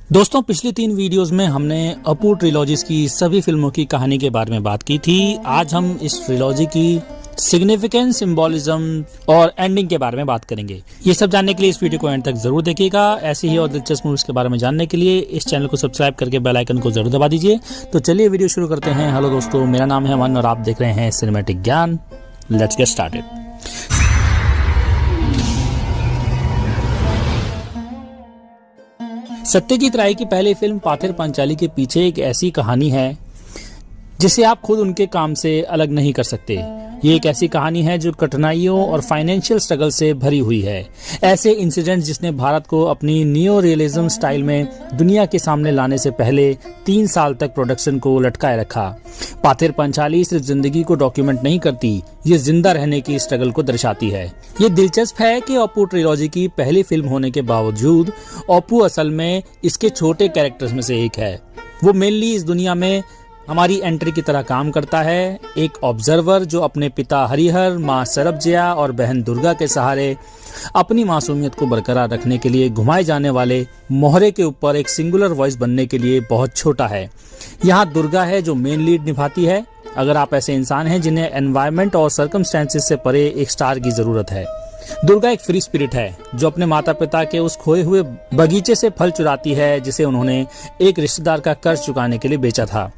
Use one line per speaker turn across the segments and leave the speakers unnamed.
दोस्तों, पिछली 3 वीडियोस में हमने अपू ट्रिलॉजीज की सभी फिल्मों की कहानी के बारे में बात की थी। आज हम इस ट्रिलॉजी की सिग्निफिकेंस, सिंबोलिज्म और एंडिंग के बारे में बात करेंगे। ये सब जानने के लिए इस वीडियो को एंड तक जरूर देखिएगा। ऐसी ही और दिलचस्प मूवीज के बारे में जानने के लिए इस चैनल को सब्सक्राइब करके बेल आइकन को जरूर दबा दीजिए। तो चलिए वीडियो शुरू करते हैं। हेलो दोस्तों, मेरा नाम है अमन और आप देख रहे हैं सिनेमैटिक ज्ञान। Let's get started. Satyajit Ray की पहली फिल्म पाथेर पांचाली के पीछे एक ऐसी कहानी है जिसे आप खुद उनके काम से अलग नहीं कर सकते। ये एक ऐसी कहानी है जो कठिनाइयों और फाइनेंशियल स्ट्रगल से भरी हुई है। ऐसे इंसिडेंट्स जिसने भारत को अपनी नियो रियलिज्म स्टाइल में दुनिया के सामने लाने से पहले 3 साल तक प्रोडक्शन को लटकाए रखा। पाथेर पांचाली सिर्फ जिंदगी को डॉक्यूमेंट नहीं करती, ये जिंदा रहने की स्ट्रगल को दर्शाती है। ये दिलचस्प है कि अपू ट्रिलॉजी की पहली फिल्म होने के बावजूद अपू असल में इसके छोटे कैरेक्टर्स में से एक है। वो मेनली इस दुनिया में हमारी एंट्री की तरह काम करता है, एक ऑब्जर्वर जो अपने पिता हरिहर, माँ सरबजया और बहन दुर्गा के सहारे अपनी मासूमियत को बरकरार रखने के लिए घुमाए जाने वाले मोहरे के ऊपर एक सिंगुलर वॉइस बनने के लिए बहुत छोटा है। यहाँ दुर्गा है जो मेन लीड निभाती है। अगर आप ऐसे इंसान हैं जिन्हें एनवायरनमेंट और सर्कमस्टेंसेस से परे एक स्टार की जरूरत है, दुर्गा एक फ्री स्पिरिट है जो अपने माता पिता के उस खोए हुए बगीचे से फल चुराती है जिसे उन्होंने एक रिश्तेदार का कर्ज चुकाने के लिए बेचा था।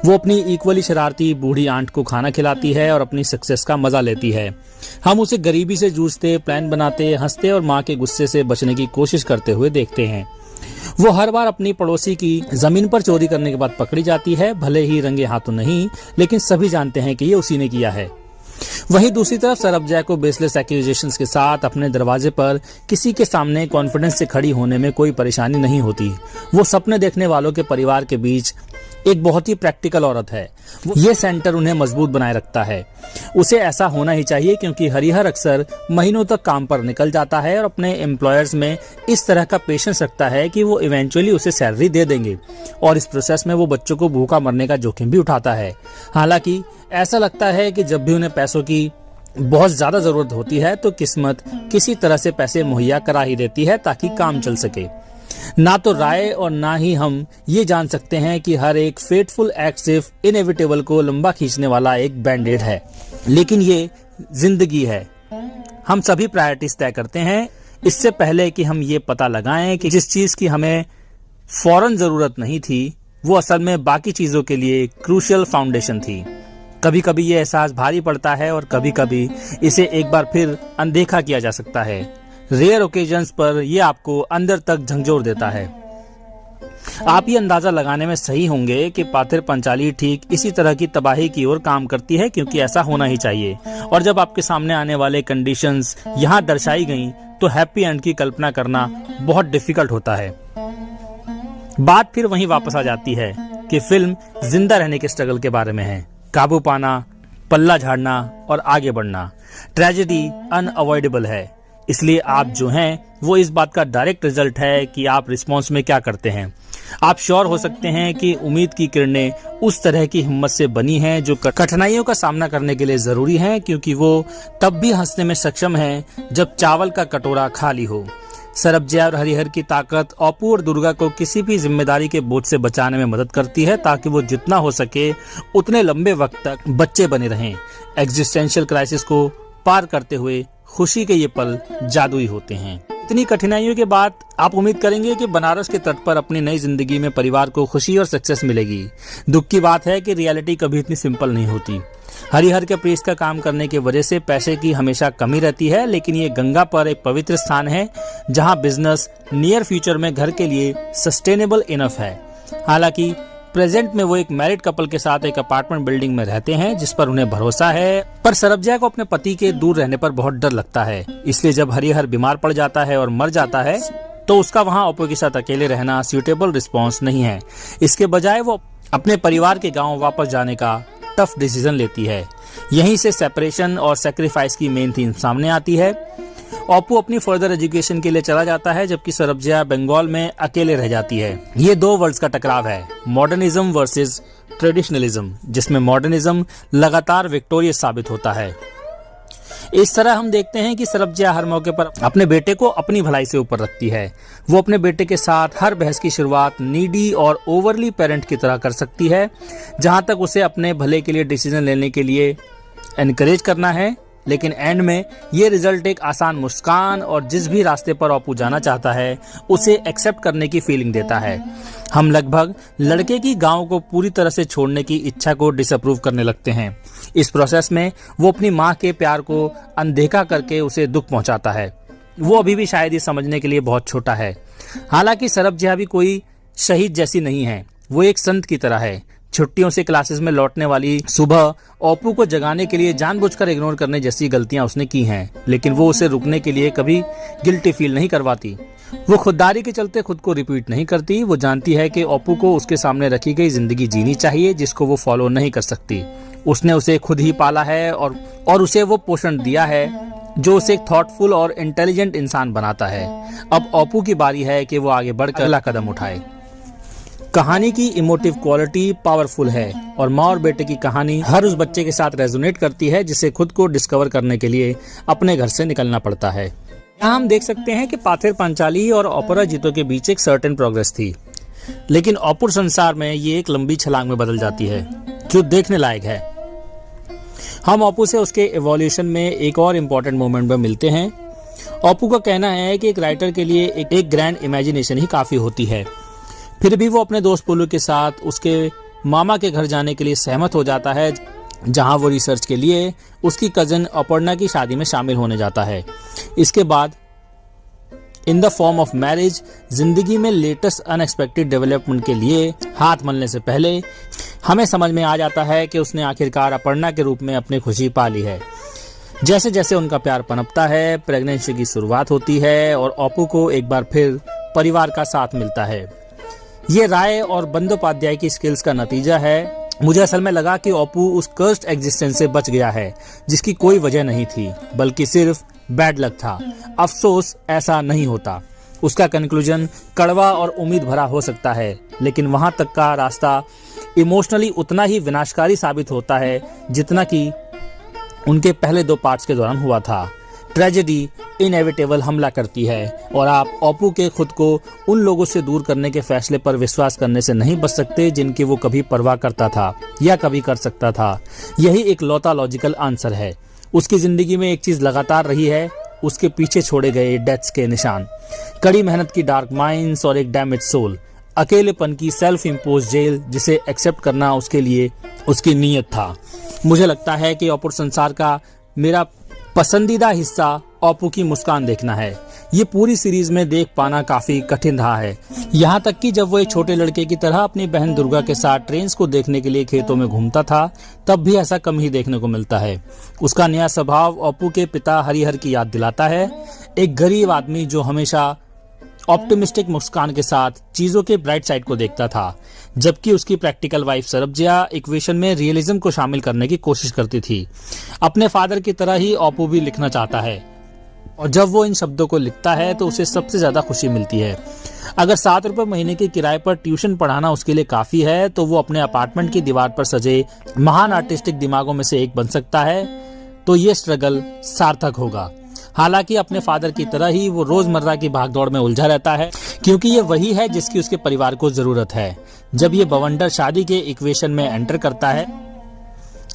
वो अपनी इक्वली शरारती बूढ़ी आंट को खाना खिलाती है और अपनी सक्सेस का मजा लेती है। हम उसे गरीबी से जूझते, प्लान बनाते, हंसते और माँ के गुस्से से बचने की कोशिश करते हुए देखते हैं। वो हर बार अपनी पड़ोसी की जमीन पर चोरी करने के बाद पकड़ी जाती है, भले ही रंगे हाथों नहीं, लेकिन सभी जानते हैं कि ये उसी ने किया है। वहीं दूसरी तरफ सरबजया को बेसलेस एक्यूजेशंस के साथ अपने दरवाजे पर किसी के सामने कॉन्फिडेंस से खड़ी होने में कोई परेशानी नहीं होती। वो सपने देखने वालों के परिवार के बीच एक बहुत ही प्रैक्टिकल औरत है। ये सेंटर उन्हें मजबूत बनाए रखता है। उसे ऐसा होना ही चाहिए क्योंकि हरिहर अक्सर महीनों तक काम पर निकल जाता है और अपने एम्प्लॉयर्स में इस तरह का पेशेंस रखता है कि वो इवेंचुअली उसे सैलरी दे देंगे और इस प्रोसेस में वो बच्चों को भूखा मरने का जोखिम भी उठाता है। हालांकि ऐसा लगता है कि जब भी उन्हें पैसों की बहुत ज्यादा जरूरत होती है तो किस्मत किसी तरह से पैसे मुहैया करा ही देती है ताकि काम चल सके। ना तो राय और ना ही हम ये जान सकते हैं कि हर एक फेटफुल एक्ट सिर्फ इनएविटेबल को लंबा खींचने वाला एक बैंडेड है, लेकिन ये जिंदगी है। हम सभी प्रायोरिटीज तय करते हैं इससे पहले कि हम ये पता लगाएं कि जिस चीज की हमें फौरन जरूरत नहीं थी वो असल में बाकी चीजों के लिए क्रूशियल फाउंडेशन थी। कभी कभी ये एहसास भारी पड़ता है और कभी कभी इसे एक बार फिर अनदेखा किया जा सकता है। रेयर ओकेजन्स पर यह आपको अंदर तक झंझोर देता है। आप ये अंदाजा लगाने में सही होंगे कि पाथेर पांचाली ठीक इसी तरह की तबाही की ओर काम करती है क्योंकि ऐसा होना ही चाहिए। और जब आपके सामने आने वाले कंडीशंस यहाँ दर्शाई गईं तो हैप्पी एंड की कल्पना करना बहुत डिफिकल्ट होता है। बात फिर वहीं वापस आ जाती है कि फिल्म जिंदा रहने के स्ट्रगल के बारे में है। काबू पाना, पल्ला झाड़ना और आगे बढ़ना। ट्रेजेडी अनअवॉइडेबल है, इसलिए आप जो हैं वो इस बात का डायरेक्ट रिजल्ट है कि आप रिस्पॉन्स में क्या करते हैं। आप श्योर हो सकते हैं कि उम्मीद की किरणें उस तरह की हिम्मत से बनी हैं जो कठिनाइयों का सामना करने के लिए जरूरी हैं, क्योंकि वो तब भी हंसने में सक्षम हैं जब चावल का कटोरा खाली हो। सरबजया और हरिहर की ताकत अपू और दुर्गा को किसी भी जिम्मेदारी के बोझ से बचाने में मदद करती है ताकि वो जितना हो सके उतने लंबे वक्त तक बच्चे बने रहें। एग्जिस्टेंशियल क्राइसिस को पार करते हुए खुशी के ये पल जादुई होते हैं। इतनी कठिनाइयों के बाद आप उम्मीद करेंगे कि बनारस के तट पर अपनी नई जिंदगी में परिवार को खुशी और सक्सेस मिलेगी। दुख की बात है कि रियलिटी कभी इतनी सिंपल नहीं होती। हरिहर के प्रीस्ट का काम करने की वजह से पैसे की हमेशा कमी रहती है, लेकिन ये गंगा पर एक पवित्र स्थान है जहां बिजनेस नियर फ्यूचर में घर के लिए सस्टेनेबल इनफ है। हालांकि प्रेजेंट में वो एक मैरिड कपल के साथ एक अपार्टमेंट बिल्डिंग में रहते हैं जिस पर उन्हें भरोसा है, पर सरबजया को अपने पति के दूर रहने पर बहुत डर लगता है। इसलिए जब हरिहर बीमार पड़ जाता है और मर जाता है तो उसका वहां अपू के साथ अकेले रहना सूटेबल रिस्पॉन्स नहीं है। इसके बजाय वो अपने परिवार के गाँव वापस जाने का टफ डिसीजन लेती है। यहीं से सेपरेशन और सेक्रीफाइस की मेन थीम सामने आती है। अपू अपनी फर्दर एजुकेशन के लिए चला जाता है जबकि सरबजया बंगाल में अकेले रह जाती है। ये 2 वर्ल्ड्स का टकराव है, मॉडर्निज्म वर्सेस ट्रेडिशनलिज्म, जिसमें मॉडर्निज्म लगातार विक्टोरियस साबित होता है। इस तरह हम देखते हैं कि सरबजया हर मौके पर अपने बेटे को अपनी भलाई से ऊपर रखती है। वो अपने बेटे के साथ हर बहस की शुरुआत नीडी और ओवरली पेरेंट की तरह कर सकती है, जहां तक उसे अपने भले के लिए डिसीजन लेने के लिए एनकरेज करना है, लेकिन एंड में ये रिजल्ट एक आसान मुस्कान और जिस भी रास्ते पर अपू जाना चाहता है उसे एक्सेप्ट करने की फीलिंग देता है। हम लगभग लड़के की गांव को पूरी तरह से छोड़ने की इच्छा को डिसअप्रूव करने लगते हैं। इस प्रोसेस में वो अपनी माँ के प्यार को अनदेखा करके उसे दुख पहुंचाता है। वो अभी भी शायद ये समझने के लिए बहुत छोटा है। हालांकि सरबजिया भी कोई शहीद जैसी नहीं है, वो एक संत की तरह है। छुट्टियों से क्लासेस में लौटने वाली सुबह अपू को जगाने के लिए जानबूझकर इग्नोर करने जैसी गलतियां उसने की हैं, लेकिन वो उसे रुकने के लिए कभी गिल्टी फील नहीं करवाती। वो खुददारी के चलते खुद को रिपीट नहीं करती। वो जानती है कि अपू को उसके सामने रखी गई जिंदगी जीनी चाहिए जिसको वो फॉलो नहीं कर सकती। उसने उसे खुद ही पाला है और उसे वो पोषण दिया है जो उसे एक थॉटफुल और इंटेलिजेंट इंसान बनाता है। अब अपू की बारी है कि वो आगे बढ़कर अगला कदम उठाए। कहानी की इमोटिव क्वालिटी पावरफुल है और माँ और बेटे की कहानी हर उस बच्चे के साथ रेजोनेट करती है जिसे खुद को डिस्कवर करने के लिए अपने घर से निकलना पड़ता है। यहाँ हम देख सकते हैं कि पाथेर पांचाली और अपराजितो के बीच एक सर्टेन प्रोग्रेस थी, लेकिन अपूर संसार में ये एक लंबी छलांग में बदल जाती है जो देखने लायक है। हम अपू से उसके एवोल्यूशन में एक और इम्पोर्टेंट मोमेंट में मिलते हैं। अपू का कहना है कि एक राइटर के लिए एक ग्रैंड इमेजिनेशन ही काफी होती है। फिर भी वो अपने दोस्त पोलू के साथ उसके मामा के घर जाने के लिए सहमत हो जाता है, जहां वो रिसर्च के लिए उसकी कजिन अपर्णा की शादी में शामिल होने जाता है। इसके बाद in the form of marriage जिंदगी में लेटेस्ट अनएक्सपेक्टेड डेवलपमेंट के लिए हाथ मलने से पहले हमें समझ में आ जाता है कि उसने आखिरकार अपर्णा के रूप में अपनी खुशी पा ली है। जैसे जैसे उनका प्यार पनपता है, प्रेगनेंसी की शुरुआत होती है और अपू को एक बार फिर परिवार का साथ मिलता है। ये राय और बंदोपाध्याय की स्किल्स का नतीजा है। मुझे असल में लगा कि अपू उस कर्स्ड एग्जिस्टेंस से बच गया है जिसकी कोई वजह नहीं थी, बल्कि सिर्फ बैड लक था। अफसोस ऐसा नहीं होता। उसका कंक्लूजन कड़वा और उम्मीद भरा हो सकता है, लेकिन वहां तक का रास्ता इमोशनली उतना ही विनाशकारी साबित होता है जितना कि उनके पहले 2 पार्ट्स के दौरान हुआ था। ट्रेजेडी इनएविटेबल हमला करती है और आप अपू के खुद को उन लोगों से दूर करने के फैसले पर विश्वास करने से नहीं बच सकते जिनकी वो कभी परवाह करता था या कभी कर सकता था। यही एक लौता लॉजिकल आंसर है। उसकी जिंदगी में एक चीज लगातार रही है, उसके पीछे छोड़े गए डेथ्स के निशान, कड़ी मेहनत की डार्क माइंड्स और एक डैमेज सोल, अकेलेपन की सेल्फ इम्पोज जेल जिसे एक्सेप्ट करना उसके लिए उसकी नीयत था। मुझे लगता है कि अपूर संसार का मेरा पसंदीदा हिस्सा अपू की मुस्कान देखना है। ये पूरी सीरीज में देख पाना काफी कठिन रहा है। यहाँ तक कि जब वो एक छोटे लड़के की तरह अपनी बहन दुर्गा के साथ ट्रेन्स को देखने के लिए खेतों में घूमता था, तब भी ऐसा कम ही देखने को मिलता है। उसका नया स्वभाव अपू के पिता हरिहर की याद दिलाता है, एक गरीब आदमी जो हमेशा ऑप्टिमिस्टिक मुस्कान के साथ चीजों के ब्राइट साइड को देखता था, जबकि उसकी प्रैक्टिकल वाइफ सरबजिया इक्वेशन में रियलिज्म को शामिल करने की कोशिश करती थी। अपने फादर की तरह ही अपू भी लिखना चाहता है और जब वो इन शब्दों को लिखता है तो उसे सबसे ज्यादा खुशी मिलती है। अगर 7 रुपए महीने के किराए पर ट्यूशन पढ़ाना उसके लिए काफी है तो वो अपने अपार्टमेंट की दीवार पर सजे महान आर्टिस्टिक दिमागों में से एक बन सकता है, तो ये स्ट्रगल सार्थक होगा। हालांकि अपने फादर की तरह ही वो रोजमर्रा की भागदौड़ में उलझा रहता है, क्योंकि ये वही है जिसकी उसके परिवार को जरूरत है। जब ये बवंडर शादी के इक्वेशन में एंटर करता है,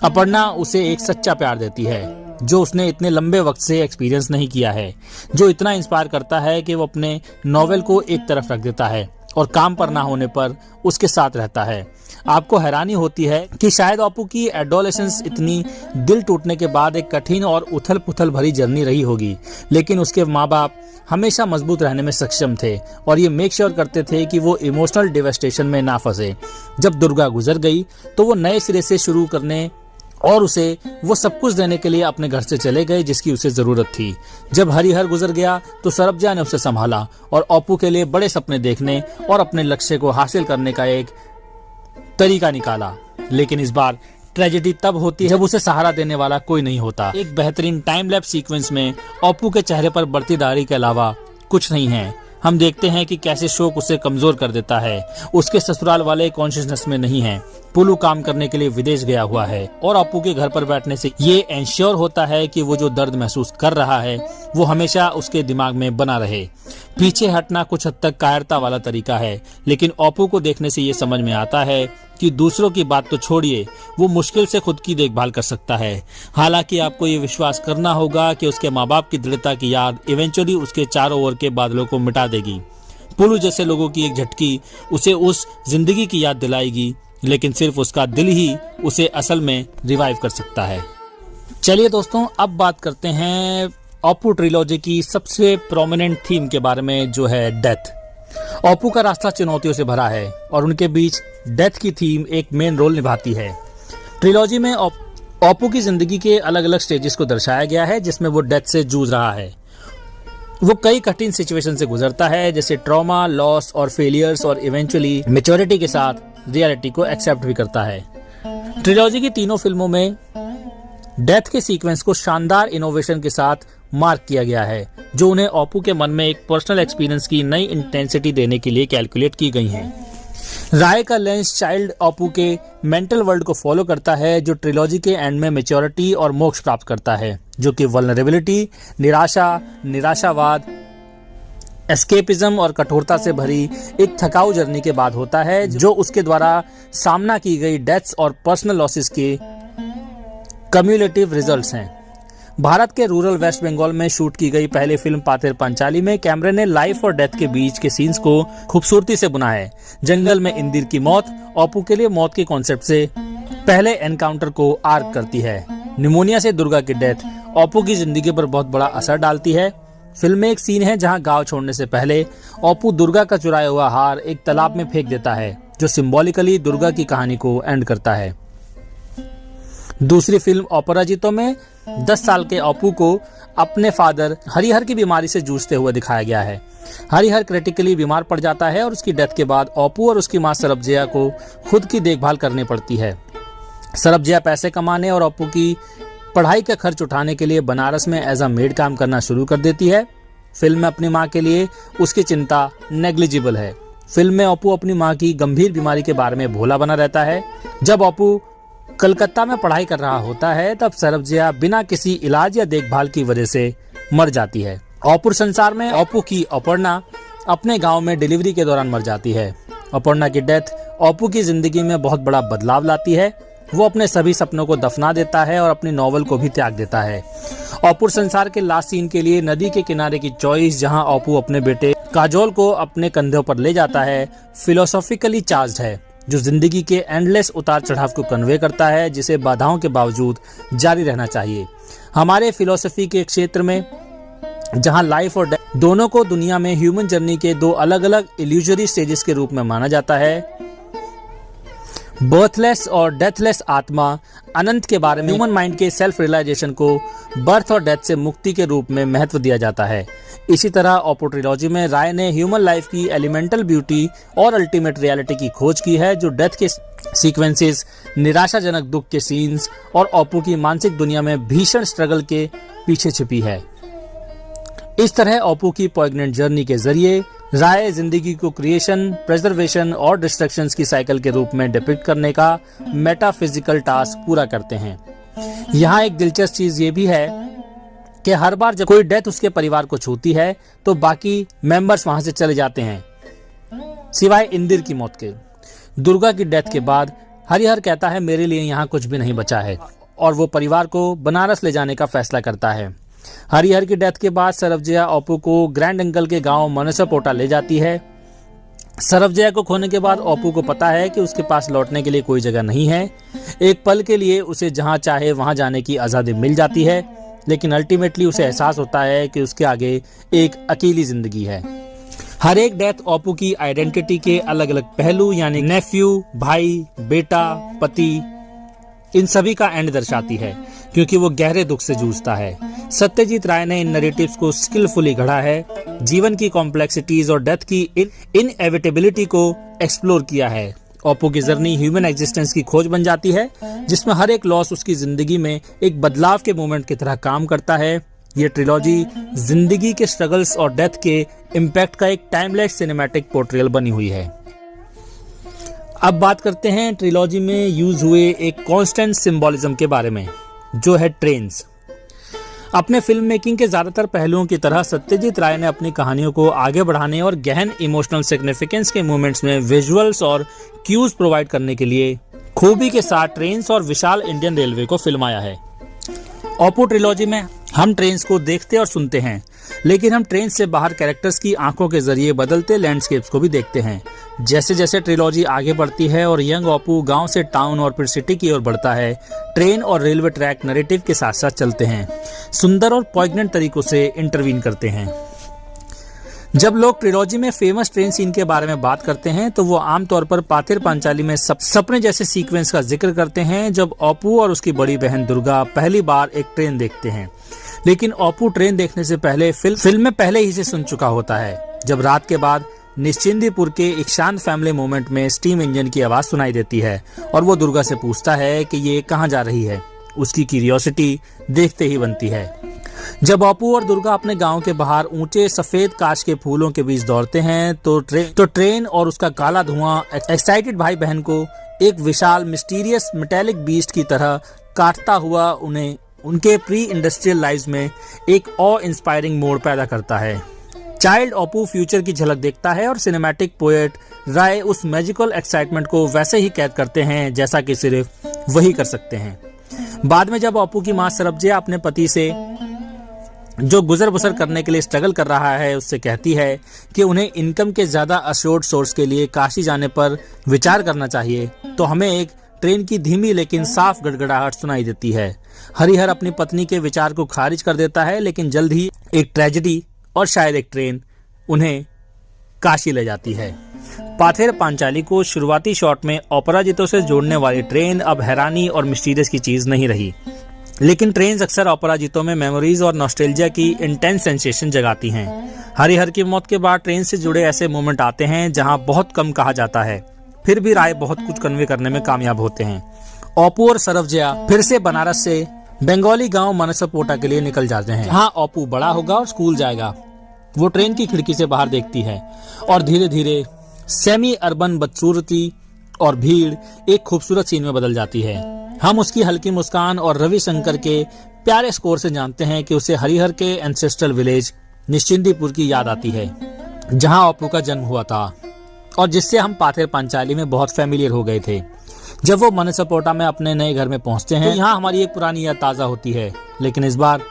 अपर्णा उसे एक सच्चा प्यार देती है जो उसने इतने लंबे वक्त से एक्सपीरियंस नहीं किया है, जो इतना इंस्पायर करता है कि वो अपने नॉवेल को एक तरफ रख देता है और काम पर ना होने पर उसके साथ रहता है। आपको हैरानी होती है कि शायद अपू की एडोलेसेंस इतनी दिल टूटने के बाद एक कठिन और उथल पुथल भरी जर्नी रही होगी, लेकिन उसके माँ बाप हमेशा मजबूत रहने में सक्षम थे और ये मेक श्योर करते थे कि वो इमोशनल डिवेस्टेशन में ना फंसे। जब दुर्गा गुजर गई तो वो नए सिरे से शुरू करने और उसे वो सब कुछ देने के लिए अपने घर से चले गए जिसकी उसे जरूरत थी। जब हरिहर गुजर गया तो सरबजिया ने उसे संभाला और अपू के लिए बड़े सपने देखने और अपने लक्ष्य को हासिल करने का एक तरीका निकाला। लेकिन इस बार ट्रेजेडी तब होती है जब उसे सहारा देने वाला कोई नहीं होता। एक बेहतरीन टाइम लैप्स सीक्वेंस में अपू के चेहरे पर बढ़ती दाढ़ी के अलावा कुछ नहीं है। हम देखते हैं कि कैसे शोक उसे कमजोर कर देता है। उसके ससुराल वाले कॉन्शियसनेस में नहीं हैं। पुलू काम करने के लिए विदेश गया हुआ है और अपू के घर पर बैठने से ये एंश्योर होता है कि वो जो दर्द महसूस कर रहा है वो हमेशा उसके दिमाग में बना रहे। पीछे हटना कुछ हद तक कायरता वाला तरीका है, लेकिन अपू को देखने से ये समझ में आता है कि दूसरों की बात तो छोड़िए, वो मुश्किल से खुद की देखभाल कर सकता है। हालांकि आपको ये विश्वास करना होगा कि उसके माँ बाप की दृढ़ता की याद इवेंचुअली उसके चारों ओर के बादलों को मिटा देगी। पुलू जैसे लोगों की एक झटकी उसे उस जिंदगी की याद दिलाएगी, लेकिन सिर्फ उसका दिल ही उसे असल में रिवाइव कर सकता है। चलिए दोस्तों, अब बात करते हैं अपू ट्रिलॉजी की सबसे प्रोमिनेंट थीम के बारे में, जो है डेथ। अपू का रास्ता चुनौतियों से भरा है और उनके बीच डेथ की थीम एक मेन रोल निभाती है। ट्रिलॉजी में अपू की जिंदगी के अलग अलग स्टेजेस को दर्शाया गया है, जिसमें वो डेथ से जूझ रहा है। वो कई कठिन सिचुएशन से गुजरता है, जैसे ट्रॉमा, लॉस और फेलियर्स, और इवेंचुअली मैच्योरिटी के साथ रियलिटी को एक्सेप्ट भी करता है। ट्रिलॉजी की तीनों फिल्मों में डेथ के सीक्वेंस को शानदार इनोवेशन के साथ मार्क किया गया है, जो उन्हें अपू के मन में एक पर्सनल एक्सपीरियंस की नई इंटेंसिटी देने के लिए कैलकुलेट की गई हैं। राय का लेंस चाइल्ड अपू के मेंटल वर्ल्ड को फॉलो करता है, जो ट्रिलॉजी के एंड में मैच्योरिटी और मोक्ष प्राप्त करता है, जो कि वल्नरेबिलिटी, निराशा, निराशावाद, एस्केपिज्म और कठोरता से भरी एक थकाऊ जर्नी के बाद होता है, जो उसके द्वारा सामना की गई डेथ्स और पर्सनल लॉसेस के कम्युलेटिव रिजल्ट्स हैं। भारत के रूरल वेस्ट बंगाल में शूट की गई पहली फिल्म पाथेर पंचाली में कैमरे ने लाइफ और डेथ के बीच के सीन्स को खूबसूरती से बुना है। जंगल में इंदिर की मौत अपू के लिए मौत के कॉन्सेप्ट से पहले एनकाउंटर को आर्क करती है। निमोनिया से दुर्गा की डेथ अपू की जिंदगी पर बहुत बड़ा असर डालती है। फिल्म में एक सीन है जहां गांव छोड़ने से पहले अपू दुर्गा का चुराया हुआ हार एक तालाब में फेंक देता है, जो सिंबॉलिकली दुर्गा की कहानी को एंड करता है। दूसरी फिल्म अपराजितो में 10 साल के अपू को अपने फादर हरिहर की बीमारी से जूझते हुए दिखाया गया है। हरिहर क्रिटिकली बीमार पड़ जाता है और उसकी डेथ के बाद अपू और उसकी मां सरबजया को खुद की देखभाल करनी पड़ती है। सरबजया पैसे कमाने और अपू की पढ़ाई का खर्च उठाने के लिए बनारस में एज अ मेड काम करना शुरू कर देती है। फिल्म में अपनी मां के लिए उसकी चिंता नेग्लिजिबल है। फिल्म में अपू अपनी मां की गंभीर बीमारी के बारे में भोला बना रहता है। जब अपू कलकत्ता में पढ़ाई कर रहा होता है, तब सरबजया बिना किसी इलाज या देखभाल की वजह से मर जाती है। अपू संसार में अपू की अपर्णा अपने गांव में डिलीवरी के दौरान मर जाती है। अपर्णा की डेथ अपू की जिंदगी में बहुत बड़ा बदलाव लाती है। वो अपने सभी सपनों को दफना देता है और अपनी नॉवल को भी त्याग देता है। अपू संसार के लास्ट सीन के लिए नदी के किनारे की चॉइस, जहां अपू अपने बेटे काजोल को अपने कंधों पर ले जाता है, फिलोसॉफिकली चार्ज्ड है, जो जिंदगी के एंडलेस उतार चढ़ाव को कन्वे करता है, जिसे बाधाओं के बावजूद जारी रहना चाहिए। हमारे फिलोसफी के क्षेत्र में, जहां लाइफ और डेथ दोनों को दुनिया में ह्यूमन जर्नी के दो अलग अलग इल्यूजरी स्टेजेस के रूप में माना जाता है, बर्थलेस और डेथलेस आत्मा अनंत के बारे में ह्यूमन माइंड के सेल्फ रियलाइजेशन को बर्थ और डेथ से मुक्ति के रूप में महत्व दिया जाता है। इसी तरह अपू ट्रिलॉजी में राय ने ह्यूमन लाइफ की एलिमेंटल ब्यूटी और अल्टीमेट रियलिटी की खोज की है, जो डेथ के सीक्वेंसेस, निराशाजनक दुख के सीन्स और अपू की मानसिक दुनिया में भीषण स्ट्रगल के पीछे छिपी है। इस तरह अपू की पॉइग्नेंट जर्नी के जरिए राय जिंदगी को क्रिएशन, प्रेजर्वेशन और डिस्ट्रक्शंस की साइकिल के रूप में डिपिक्ट करने का मेटाफिजिकल टास्क पूरा करते हैं। यहाँ एक दिलचस्प चीज ये भी है कि हर बार जब कोई डेथ उसके परिवार को छूती है तो बाकी मेंबर्स वहां से चले जाते हैं, सिवाय इंदिर की मौत के। दुर्गा की डेथ के बाद हरिहर कहता है मेरे लिए यहाँ कुछ भी नहीं बचा है, और वो परिवार को बनारस ले जाने का फैसला करता है। हरिहर की डेथ के बाद सरबजया अपू को ग्रैंड अंकल के गांव मनसापोटा ले जाती है। सरबजया को खोने के बाद अपू को पता है कि उसके पास लौटने के लिए कोई जगह नहीं है। एक पल के लिए उसे जहां चाहे वहां जाने की आज़ादी मिल जाती है, लेकिन अल्टीमेटली उसे एहसास होता है कि उसके आगे एक अकेली जिंदगी है। हर एक डेथ अपू की आइडेंटिटी के अलग अलग पहलू, यानी नेफ्यू, भाई, बेटा, पति, इन सभी का एंड दर्शाती है, क्योंकि वो गहरे दुख से जूझता है। सत्यजीत राय ने इन नैरेटिव्स को स्किलफुली गढ़ा है, जीवन की कॉम्प्लेक्सिटीज और डेथ की इनएविटेबिलिटी को एक्सप्लोर किया है। अपू की जर्नी ह्यूमन एग्जिस्टेंस की खोज बन जाती है, जिसमें हर एक लॉस उसकी जिंदगी में एक बदलाव के मोमेंट की तरह काम करता है। ये ट्रिलॉजी जिंदगी के स्ट्रगल्स और डेथ के इम्पैक्ट का एक टाइमलेस सिनेमैटिक पोर्ट्रेयल बनी हुई है। अब बात करते हैं ट्रिलॉजी में यूज हुए एक कांस्टेंट सिंबोलिज्म के बारे में, जो है ट्रेन्स। अपने फिल्म मेकिंग के ज्यादातर पहलुओं की तरह सत्यजीत राय ने अपनी कहानियों को आगे बढ़ाने और गहन इमोशनल सिग्निफिकेंस के मोमेंट्स में विजुअल्स और क्यूज प्रोवाइड करने के लिए खूबी के साथ ट्रेन्स और विशाल इंडियन रेलवे को फिल्माया है। ओप्पो ट्रिलॉजी में हम ट्रेन्स को देखते और सुनते हैं, लेकिन हम ट्रेन से बाहर कैरेक्टर्स की आंखों के जरिए बदलते लैंडस्केप्स को भी देखते हैं। जैसे जैसे ट्रिलॉजी आगे बढ़ती है और यंग ओप्पो गांव से टाउन और फिर सिटी की ओर बढ़ता है, ट्रेन और रेलवे ट्रैक नैरेटिव के साथ साथ चलते हैं, सुंदर और पॉइग्नेंट तरीकों से इंटरवीन करते हैं। जब लोग ट्रिलॉजी में फेमस ट्रेन सीन के बारे में बात करते हैं तो वो आमतौर पर पाथेर पांचाली में सपने जैसे सीक्वेंस का जिक्र करते हैं, जब ओप्पो और उसकी बड़ी बहन दुर्गा पहली बार एक ट्रेन देखते हैं। लेकिन ओप्पो ट्रेन देखने से पहले फिल्म में पहले ही से सुन चुका होता है, जब रात के बाद निश्चिंदीपुर के एक शांत फैमिली मोमेंट में स्टीम इंजन की आवाज सुनाई देती है और वो दुर्गा से पूछता है कि ये कहाँ जा रही है। उसकी क्यूरियोसिटी देखते ही बनती है। जब ओप्पो और दुर्गा अपने गांव के बाहर ऊंचे सफेद कांच के फूलों के बीच दौड़ते हैं तो ट्रेन और उसका काला धुआं एक्साइटेड भाई बहन को एक विशाल मिस्टीरियस मेटेलिक बीस्ट की तरह काटता हुआ उन्हें उनके प्री इंडस्ट्रियल लाइव्स में एक ऑ इंस्पायरिंग मोड पैदा करता है। चाइल्ड ओप्पो फ्यूचर की झलक देखता है और सिनेमैटिक पोएट राय उस मैजिकल एक्साइटमेंट को वैसे ही कैद करते हैं जैसा कि सिर्फ वही कर सकते हैं। बाद में जब ओप्पो की मां सरबजिया अपने पति से जो गुजर बसर करने के लिए स्ट्रगल कर रहा है उससे कहती है कि उन्हें इनकम के ज्यादा अश्योर्ड सोर्स के लिए काशी जाने पर विचार करना चाहिए, तो हमें एक ट्रेन की धीमी लेकिन साफ गड़गड़ाहट सुनाई देती है। हरिहर अपनी पत्नी के विचार को खारिज कर देता है, लेकिन जल्द ही एक ट्रेजेडी और शायद एक ट्रेन उन्हें काशी ले जाती है। पाथेर पांचाली को शुरुआती शॉट में अपराजितों से जोड़ने वाली ट्रेन अब हैरानी और मिस्टीरियस की चीज नहीं रही, लेकिन ट्रेन्स अक्सर अपराजितों में मेमोरीज और नॉस्टैल्जिया की इंटेंस सेंसेशन जगाती हैं। हरिहर की मौत के बाद ट्रेन से जुड़े ऐसे मोमेंट आते हैं जहां बहुत कम कहा जाता है, फिर भी राय बहुत कुछ कन्वे करने में कामयाब होते हैं। ओप्पो और सरबजिया फिर से बनारस से बंगाली गांव मनसपोटा के लिए निकल जाते हैं। हाँ, ओप्पो बड़ा होगा और स्कूल जाएगा। वो ट्रेन की खिड़की से बाहर देखती है और धीरे धीरे सेमी अर्बन बदसूरती और भीड़ एक खूबसूरत सीन में बदल जाती है। हम उसकी हल्की मुस्कान और रविशंकर के प्यारे स्कोर से जानते हैं कि उसे हरिहर के एंसेस्ट्रल विलेज निश्चिंदीपुर की याद आती है, जहां ओप्पो का जन्म हुआ था और जिससे हम पाथेर पांचाली में बहुत फैमिलियर हो गए थे। जब वो मनसपोटा में अपने नए घर में पहुंचते हैं तो यहाँ हमारी एक पुरानी याद ताजा होती है, लेकिन इस बार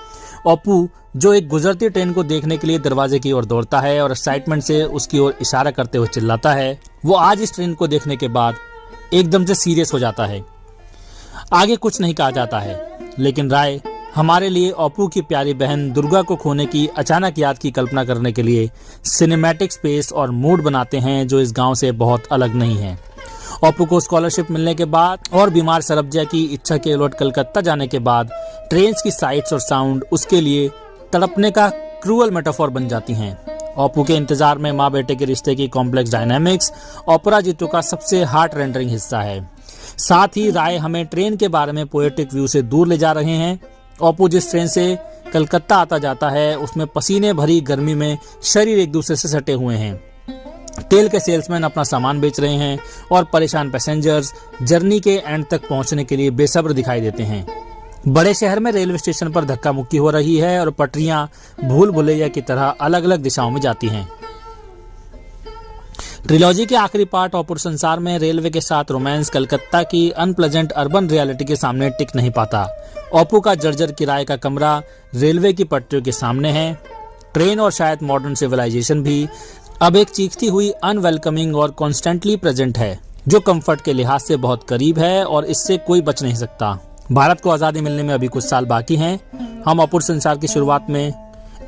ओप्पो जो एक गुजरती ट्रेन को देखने के लिए दरवाजे की ओर दौड़ता है और एक्साइटमेंट से उसकी ओर इशारा करते हुए चिल्लाता है, वो आज इस ट्रेन को देखने के बाद एकदम से सीरियस हो जाता है। आगे कुछ नहीं कहा जाता है, लेकिन राय हमारे लिए ओप्पो की प्यारी बहन दुर्गा को खोने की अचानक याद की कल्पना करने के लिए सिनेमैटिक स्पेस और मूड बनाते हैं जो इस गांव से बहुत अलग नहीं है। ओप्पो को स्कॉलरशिप मिलने के बाद और बीमार सरबजिया की इच्छा के उलट कलकत्ता जाने के बाद ट्रेन्स की साइट्स और साउंड उसके लिए तड़पने का क्रूअल मेटाफोर बन जाती हैं। ओप्पो के इंतजार में माँ बेटे के रिश्ते की कॉम्प्लेक्स डायनामिक्स अपराजितों का सबसे हार्ट रेंडरिंग हिस्सा है। साथ ही राय हमें ट्रेन के बारे में पोएटिक व्यू से दूर ले जा रहे हैं। ओप्पो जिस ट्रेन से कलकत्ता आता जाता है उसमें पसीने भरी गर्मी में शरीर एक दूसरे से सटे हुए हैं। तेल के सेल्समैन अपना सामान बेच रहे हैं और परेशान पैसेंजर्स जर्नी के एंड तक पहुंचने के लिए बेसब्र दिखाई देते हैं। बड़े शहर में रेलवे स्टेशन पर धक्का मुक्की हो रही है और पटरियां भूल भुलैया की तरह अलग अलग दिशाओं में जाती हैं। ट्रिलॉजी के आखिरी पार्ट ओप्पो संसार में रेलवे के साथ रोमांस कलकत्ता की अनप्लेजेंट अर्बन रियलिटी के सामने टिक नहीं पाता। ओप्पो का जर्जर किराए का कमरा रेलवे की पटरियों के सामने है। ट्रेन और शायद मॉडर्न सिविलाइजेशन भी अब एक चीखती हुई अनवेलकमिंग और कॉन्स्टेंटली प्रेजेंट है, जो कंफर्ट के लिहाज से बहुत करीब है और इससे कोई बच नहीं सकता। भारत को आजादी मिलने में अभी कुछ साल बाकी हैं। हम ओप्पो संसार की शुरुआत में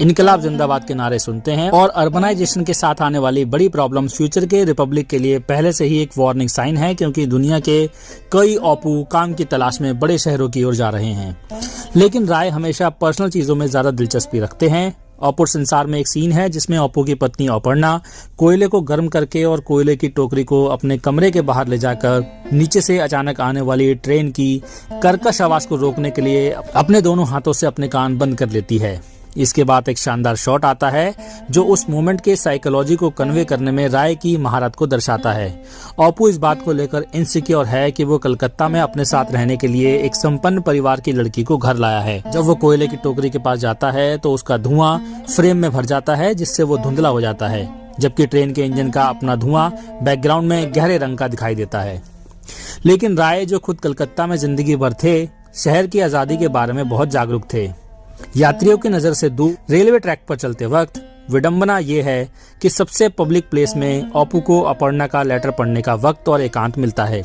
इनकलाब जिंदाबाद के नारे सुनते हैं और अर्बनाइजेशन के साथ आने वाली बड़ी प्रॉब्लम्स फ्यूचर के रिपब्लिक के लिए पहले से ही एक वार्निंग साइन है, क्योंकि दुनिया के कई ओप्पो काम की तलाश में बड़े शहरों की ओर जा रहे हैं। लेकिन राय हमेशा पर्सनल चीजों में ज्यादा दिलचस्पी रखते हैं। ओप्पो संसार में एक सीन है जिसमें ओप्पो की पत्नी अपर्णा कोयले को गर्म करके और कोयले की टोकरी को अपने कमरे के बाहर ले जाकर नीचे से अचानक आने वाली ट्रेन की कर्कश आवाज को रोकने के लिए अपने दोनों हाथों से अपने कान बंद कर लेती है। इसके बाद एक शानदार शॉट आता है जो उस मोमेंट के साइकोलॉजी को कन्वे करने में राय की महारत को दर्शाता है। अपू इस बात को लेकर इनसिक्योर है कि वो कलकत्ता में अपने साथ रहने के लिए एक संपन्न परिवार की लड़की को घर लाया है। जब वो कोयले की टोकरी के पास जाता है तो उसका धुआं फ्रेम में भर जाता है, जिससे वो धुंधला हो जाता है, जबकि ट्रेन के इंजन का अपना धुआं बैकग्राउंड में गहरे रंग का दिखाई देता है। लेकिन राय, जो खुद कलकत्ता में जिंदगी भर थे, शहर की आजादी के बारे में बहुत जागरूक थे। यात्रियों की नजर से दूर रेलवे ट्रैक पर चलते वक्त विडंबना ये है कि सबसे पब्लिक प्लेस में अपू को अपर्णा का लेटर पढ़ने का वक्त और एकांत मिलता है।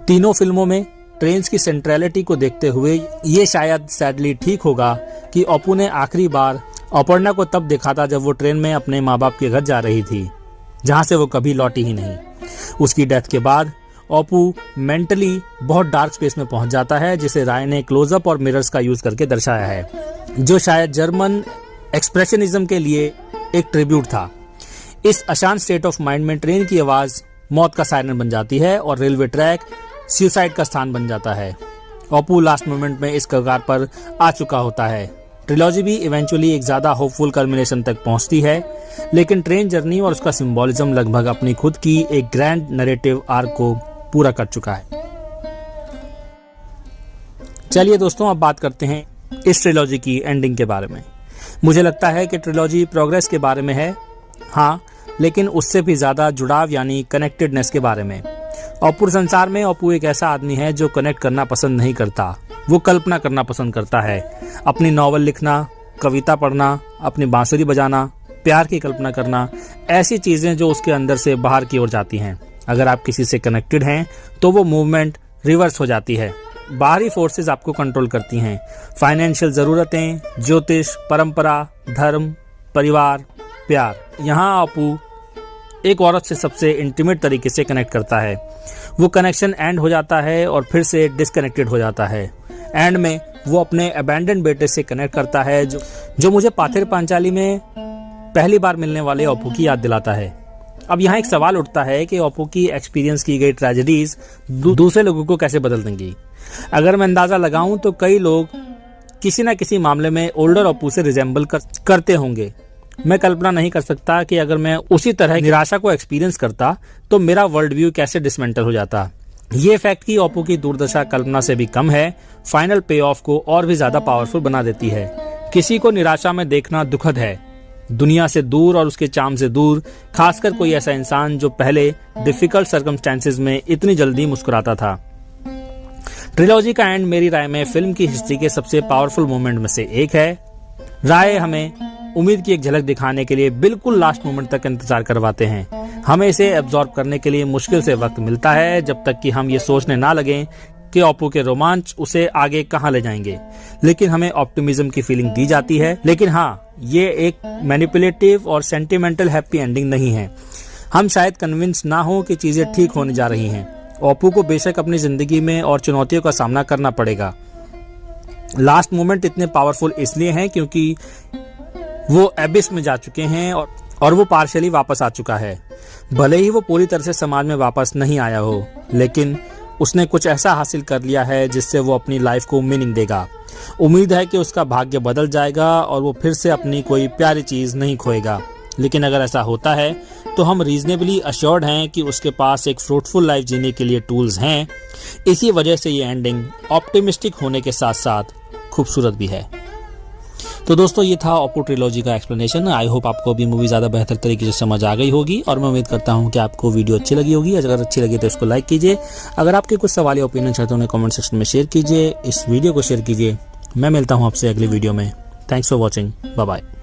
तीनों फिल्मों में ट्रेन की सेंट्रलिटी को देखते हुए ये शायद सैडली ठीक होगा कि अपू ने आखिरी बार अपर्णा को तब देखा था जब वो ट्रेन में अपने माँ बाप के घर जा रही थी, जहाँ से वो कभी लौटी ही नहीं। उसकी डेथ के बाद अपू मेंटली बहुत डार्क स्पेस में पहुंच जाता है, जिसे राय ने क्लोजअप और मिरर्स का यूज करके दर्शाया है, जो शायद जर्मन एक्सप्रेशनिज्म के लिए एक ट्रिब्यूट था। इस अशांत स्टेट ऑफ माइंड में ट्रेन की आवाज मौत का सायरन बन जाती है और रेलवे ट्रैक सुसाइड का स्थान बन जाता है। अपू लास्ट मोमेंट में इस कगार पर आ चुका होता है। ट्रिलॉजी भी इवेंचुअली एक ज्यादा होपफुल कल्मिनेशन तक पहुंचती है, लेकिन ट्रेन जर्नी और उसका सिंबोलिज्म लगभग अपनी खुद की एक ग्रैंड नैरेटिव आर्क को पूरा कर चुका है। चलिए दोस्तों, अब बात करते हैं इस ट्रिलॉजी की एंडिंग के बारे में। मुझे लगता है कि ट्रिलॉजी प्रोग्रेस के बारे में है, हाँ, लेकिन उससे भी ज्यादा जुड़ाव यानी कनेक्टेडनेस के बारे में। अपू संसार में अपू एक ऐसा आदमी है जो कनेक्ट करना पसंद नहीं करता, वो कल्पना करना पसंद करता है। अपनी नॉवल लिखना, कविता पढ़ना, अपनी बांसुरी बजाना, प्यार की कल्पना करना, ऐसी चीजें जो उसके अंदर से बाहर की ओर जाती हैं। अगर आप किसी से कनेक्टेड हैं तो वो मूवमेंट रिवर्स हो जाती है। बाहरी फोर्सेस आपको कंट्रोल करती हैं। फाइनेंशियल जरूरतें, ज्योतिष, परंपरा, धर्म, परिवार, प्यार। यहाँ अपू एक औरत से सबसे इंटीमेट तरीके से कनेक्ट करता है। वो कनेक्शन एंड हो जाता है और फिर से डिस्कनेक्टेड हो जाता है। एंड में वो अपने अबैंडन बेटे से कनेक्ट करता है, जो मुझे पाथेर पांचाली में पहली बार मिलने वाले अपू की याद दिलाता है। अब यहाँ एक सवाल उठता है कि अपू की एक्सपीरियंस की गई ट्रेजेडीज दूसरे लोगों को कैसे बदल देंगी। अगर मैं अंदाजा लगाऊं तो कई लोग किसी न किसी मामले में ओल्डर अपू से रिजेंबल करते होंगे। मैं कल्पना नहीं कर सकता कि अगर मैं उसी तरह निराशा को एक्सपीरियंस करता तो मेरा वर्ल्ड व्यू कैसे डिसमेंटल हो जाता। ये फैक्ट कि अपू की दुर्दशा कल्पना से भी कम है, फाइनल पे ऑफ को और भी ज्यादा पावरफुल बना देती है। किसी को निराशा में देखना दुखद है, दुनिया से दूर और उसके चार्म से दूर, खासकर कोई ऐसा इंसान जो पहले डिफिकल्ट सर्कमस्टेंसेस में इतनी जल्दी मुस्कुराता था। ट्रिलॉजी का एंड मेरी राय में फिल्म की हिस्ट्री के सबसे पावरफुल मोमेंट में से एक है। राय हमें उम्मीद की एक झलक दिखाने के लिए बिल्कुल लास्ट मोमेंट तक इंतजार करवाते हैं। हमें इसे एब्जॉर्ब करने के लिए मुश्किल से वक्त मिलता है, जब तक कि हम ये सोचने ना लगें कि अपू के रोमांच उसे आगे कहां ले जाएंगे। लेकिन हमें ऑप्टिमिज्म की फीलिंग दी जाती है। लेकिन हाँ, ये एक मैनिपुलेटिव और सेंटिमेंटल हैप्पी एंडिंग नहीं है। हम शायद कन्विंस ना हो कि चीजें ठीक होने जा रही हैं। अपू को बेशक अपनी जिंदगी में और चुनौतियों का सामना करना पड़ेगा। लास्ट मोमेंट इतने पावरफुल इसलिए हैं क्योंकि वो एबिस में जा चुके हैं और वो पार्शियली वापस आ चुका है। भले ही वो पूरी तरह से समाज में वापस नहीं आया हो, लेकिन उसने कुछ ऐसा हासिल कर लिया है जिससे वो अपनी लाइफ को मीनिंग देगा। उम्मीद है कि उसका भाग्य बदल जाएगा और वो फिर से अपनी कोई प्यारी चीज नहीं खोएगा। लेकिन अगर ऐसा होता है तो हम रीजनेबली अश्योर्ड हैं कि उसके पास एक फ्रूटफुल लाइफ जीने के लिए टूल्स हैं। इसी वजह से ये एंडिंग ऑप्टिमिस्टिक होने के साथ साथ खूबसूरत भी है। तो दोस्तों, ये था अपू ट्रिलॉजी का एक्सप्लेनेशन। आई होप आपको भी मूवी ज़्यादा बेहतर तरीके से समझ आ गई होगी और मैं उम्मीद करता हूँ कि आपको वीडियो अच्छी लगी होगी। अगर अच्छी लगी तो इसको लाइक कीजिए। अगर आपके कुछ सवाल या ओपिनियन चाहते हैं उन्हें कमेंट सेक्शन में शेयर कीजिए। इस वीडियो को शेयर कीजिए। मैं मिलता हूँ आपसे अगली वीडियो में। Thanks for watching. Bye bye.